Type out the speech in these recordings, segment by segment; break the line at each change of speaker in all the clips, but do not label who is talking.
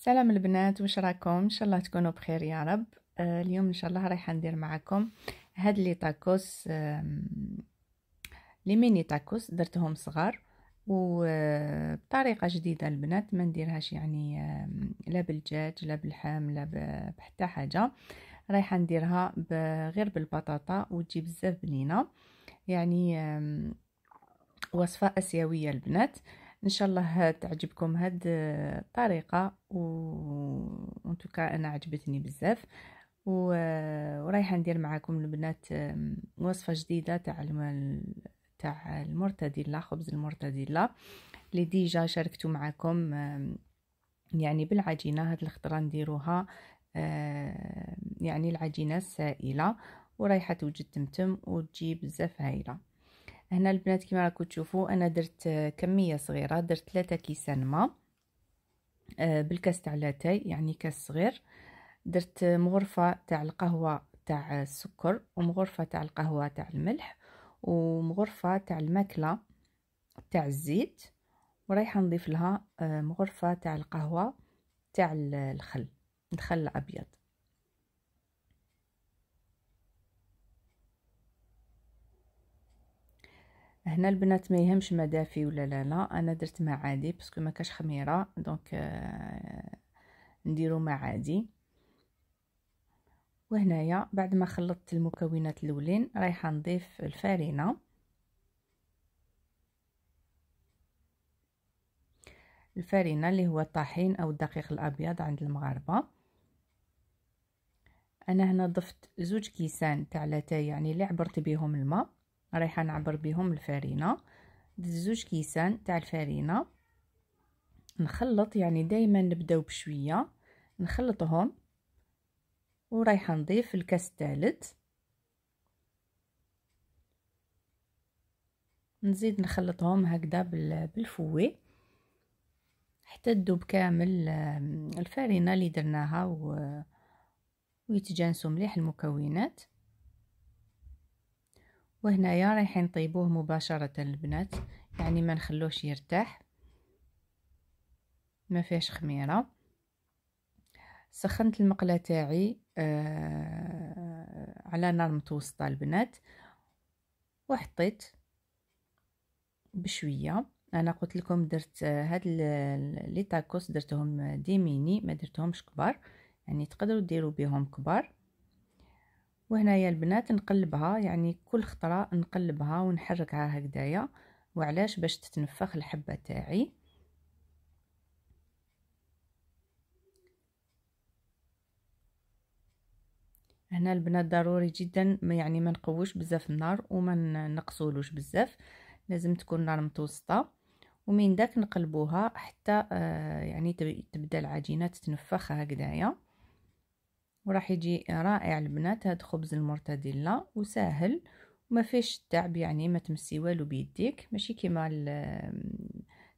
سلام البنات، واش راكم؟ ان شاء الله تكونوا بخير يا رب. اليوم ان شاء الله رايحه ندير معكم هاد لي تاكوس، لي ميني تاكوس درتهم صغار وبطريقه جديده البنات، ما نديرهاش يعني لا بالدجاج لا باللحم لا بحتى حاجه. رايحه نديرها غير بالبطاطا وتجي بزاف بنينه، يعني وصفة آسيوية البنات. ان شاء الله تعجبكم هاد الطريقة وانتوكا انا عجبتني بزاف ورايحة ندير معاكم البنات وصفة جديدة تاع المرتديلا، خبز المرتديلا اللي ديجا شاركتو معاكم يعني بالعجينة. هاد الخطرة نديروها يعني العجينة السائلة ورايحة توجد تمتم وتجي بزاف هايلة. هنا البنات كما راكم تشوفوا انا درت كميه صغيره، درت 3 كيسان ماء بالكاس تاع لاتاي، يعني كاس صغير. درت مغرفه تاع القهوه تاع السكر ومغرفه تاع القهوه تاع الملح ومغرفه تاع الماكله تاع الزيت، ورايحه نضيف لها مغرفه تاع القهوه تاع الخل الابيض. هنا البنات ما يهمش ما دافي ولا لا، انا درت ماء عادي باسكو ما كاش خميره، دونك نديرو ماء عادي. وهنايا بعد ما خلطت المكونات الاولين رايحه نضيف الفارينه. الفارينه اللي هو الطحين او الدقيق الابيض عند المغاربه. انا هنا ضفت 2 كيسان تاع لاتاي، يعني اللي عبرت بهم الماء رايحه نعبر بهم الفارينه. درت 2 كيسان تاع الفارينه، نخلط يعني دايما نبداو بشويه نخلطهم، ورايحه نضيف الكاس الثالث، نزيد نخلطهم هكذا بالفوي حتى تذوب كامل الفارينه اللي درناها ويتجانسوا مليح المكونات. وهنايا رايحين نطيبوه مباشره البنات، يعني ما نخلوش يرتاح، ما فيهش خميره. سخنت المقله تاعي على نار متوسطه البنات، وحطيت بشويه. انا قلت لكم درت هاد لي تاكوس درتهم دي ميني، ما درتهمش كبار، يعني تقدروا ديروا بهم كبار. وهنايا البنات نقلبها، يعني كل خطره نقلبها ونحركها هكذايا، وعلاش؟ باش تتنفخ الحبه تاعي. هنا البنات ضروري جدا يعني ما نقوش بزاف النار وما نقصولوش بزاف، لازم تكون نار متوسطه. ومن داك نقلبوها حتى يعني تبدا العجينه تتنفخ هكذايا، وراح يجي رائع البنات. هاد خبز المرتديلا وسهل وما فيش تعب، يعني ما تمسي والو بيديك، ماشي كيما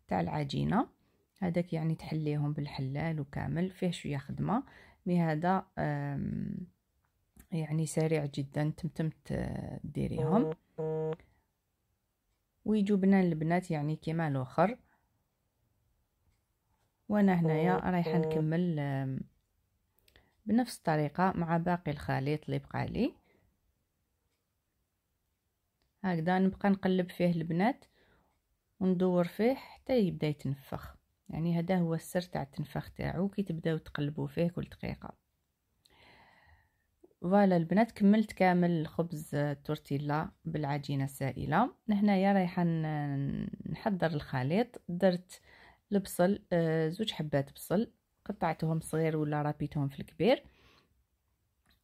تاع العجينه هذاك، يعني تحليهم بالحلال وكامل فيه شويه خدمه. مي هذا يعني سريع جدا، تمتمت ديريهم ويجوا بنان البنات يعني كيما الاخر. وانا هنايا رايحه نكمل بنفس الطريقه مع باقي الخليط اللي بقى لي. هكذا نبقى نقلب فيه البنات وندور فيه حتى يبدا يتنفخ، يعني هذا هو السر تاع التنفخ تاعو، كي تبداو تقلبوا فيه كل دقيقه. فوالا البنات كملت كامل الخبز التورتيلا بالعجينه السائله. هنايا رايحه نحضر الخليط. درت البصل 2 حبات بصل، قطعتهم صغير ولا رابيتهم في الكبير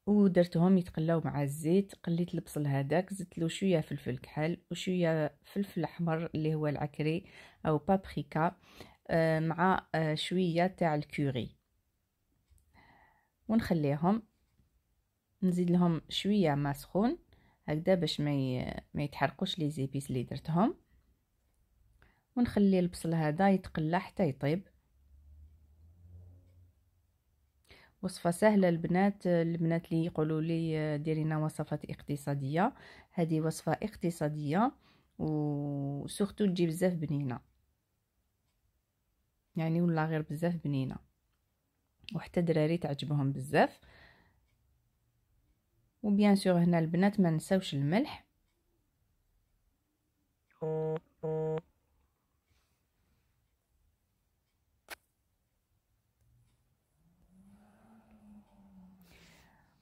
ودرتهم يتقلاو مع الزيت. قليت البصل هذاك، زدت له شويه فلفل كحل وشويه فلفل احمر اللي هو العكري او بابريكا، مع شويه تاع الكوري، ونخليهم. نزيد لهم شويه ماء سخون هكذا باش ما يتحرقوش لي زيبيس اللي درتهم، ونخلي البصل هذا يتقلى حتى يطيب. وصفة سهلة البنات اللي يقولوا لي ديرينا وصفات اقتصادية، هذه وصفة اقتصادية وسورتو تجي بزاف بنينة، يعني ولا غير بزاف بنينة. وحتى دراري تعجبهم بزاف. وبيان سور هنا البنات ما نساوش الملح.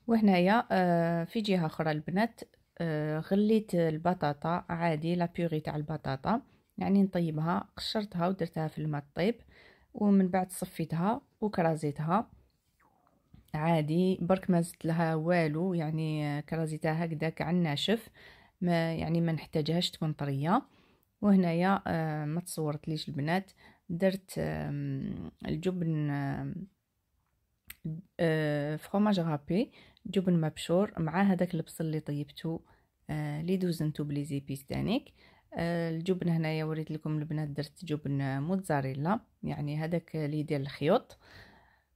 وهنايا في جهة اخرى البنات غليت البطاطا عادي، لا بيوري تاع البطاطا، يعني نطيبها، قشرتها ودرتها في الماء طيب، ومن بعد صفيتها وكرازيتها عادي، برك ما زدت لها والو، يعني كرازيتها هكذاك على الناشف، ما يعني ما نحتاجهاش تكون طريه. وهنايا ما تصورت البنات، درت الجبن فروماج غابي، جبن مبشور مع هذاك البصل اللي طيبته اللي دوزنتو بلي زيبيس تانيك. الجبن هنايا وريت لكم البنات، درت جبن موتزاريلا يعني هذاك اللي يدير الخيوط،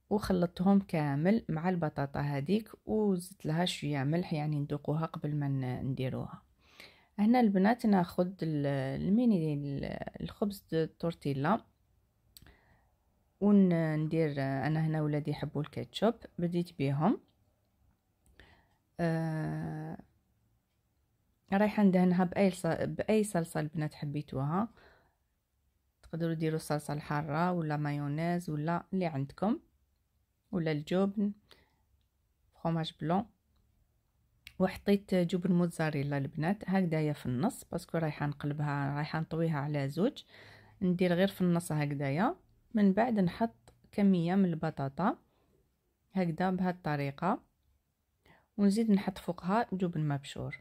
وخلطتهم كامل مع البطاطا هذيك، وزدت لها شويه ملح يعني ندوقوها قبل ما نديروها. هنا البنات ناخذ الميني الخبز التورتيلا وندير، انا هنا ولادي يحبوا الكاتشوب، بديت بيهم. رايحه ندهنها باي صلصه البنات حبيتوها، تقدروا ديروا الصلصه الحاره ولا مايونيز ولا اللي عندكم، ولا الجبن فروماج بلون. وحطيت جبن موتزاريلا البنات هكذايا في النص، باسكو رايحه نقلبها، رايحه نطويها على زوج، ندير غير في النص هكذايا. من بعد نحط كميه من البطاطا هكذا بهذه الطريقه، ونزيد نحط فوقها جبن مبشور.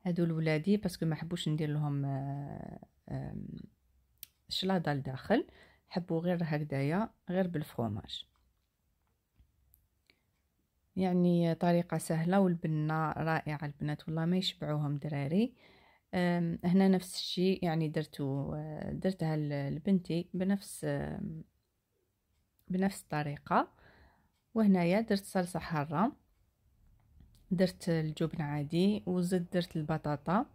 هادو لولادي باسكو ما حبوش ندير لهم شلاضه لداخل، حبوا غير هكذايا غير بالفرomاج. يعني طريقه سهله والبنه رائعه البنات، والله ما يشبعوهم دراري. هنا نفس الشيء يعني درتها لبنتي بنفس الطريقه. وهنايا درت صلصه حاره، درت الجبن عادي، وزدت درت البطاطا،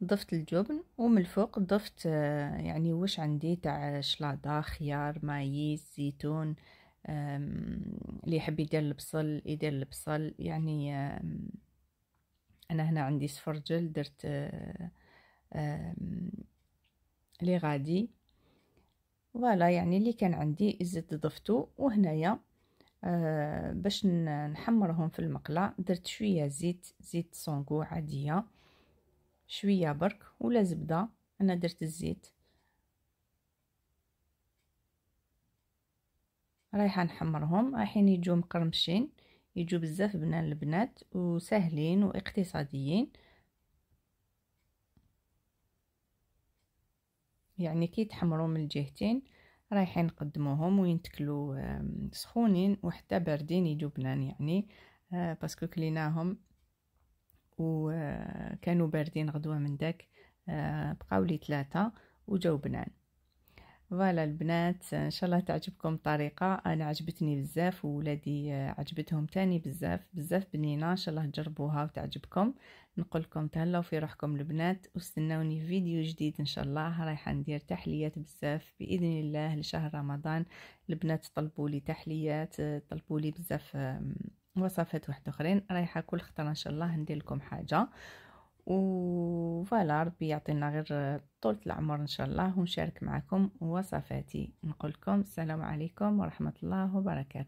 ضفت الجبن، ومن الفوق ضفت يعني واش عندي تاع شلاضه، خيار، مايز، زيتون، اللي يحب يدير البصل يدير البصل يعني. انا هنا عندي سفرجل، درت لي غادي فوالا، يعني اللي كان عندي زدت ضفتو. وهنايا باش نحمرهم في المقله درت شويه زيت صونغو عاديه، شويه برك ولا زبده، انا درت الزيت. رايحه نحمرهم، رايحين يجوا مقرمشين، يجوا بزاف بنان البنات وسهلين واقتصاديين. يعني كي تحمروا من الجهتين رايحين نقدموهم وينتكلوا سخونين وحتى باردين يجوا بنان يعني. باسكو كليناهم وكانوا باردين غدوه من داك، بقاو لي 3 وجاو بنان. فوالا البنات ان شاء الله تعجبكم الطريقه، انا عجبتني بزاف وولادي عجبتهم تاني بزاف بنينه، ان شاء الله تجربوها وتعجبكم. نقول لكم تهلاو في روحكم البنات، واستناوني فيديو جديد ان شاء الله. رايحه ندير تحليات بزاف باذن الله لشهر رمضان. البنات طلبوا لي تحليات، طلبوا لي بزاف وصفات واحد اخرين، رايحه كل خطره ان شاء الله ندير لكم حاجه. وفوالا ربي يعطينا غير طولة العمر ان شاء الله، ونشارك معكم وصفاتي. نقول لكم السلام عليكم ورحمة الله وبركاته.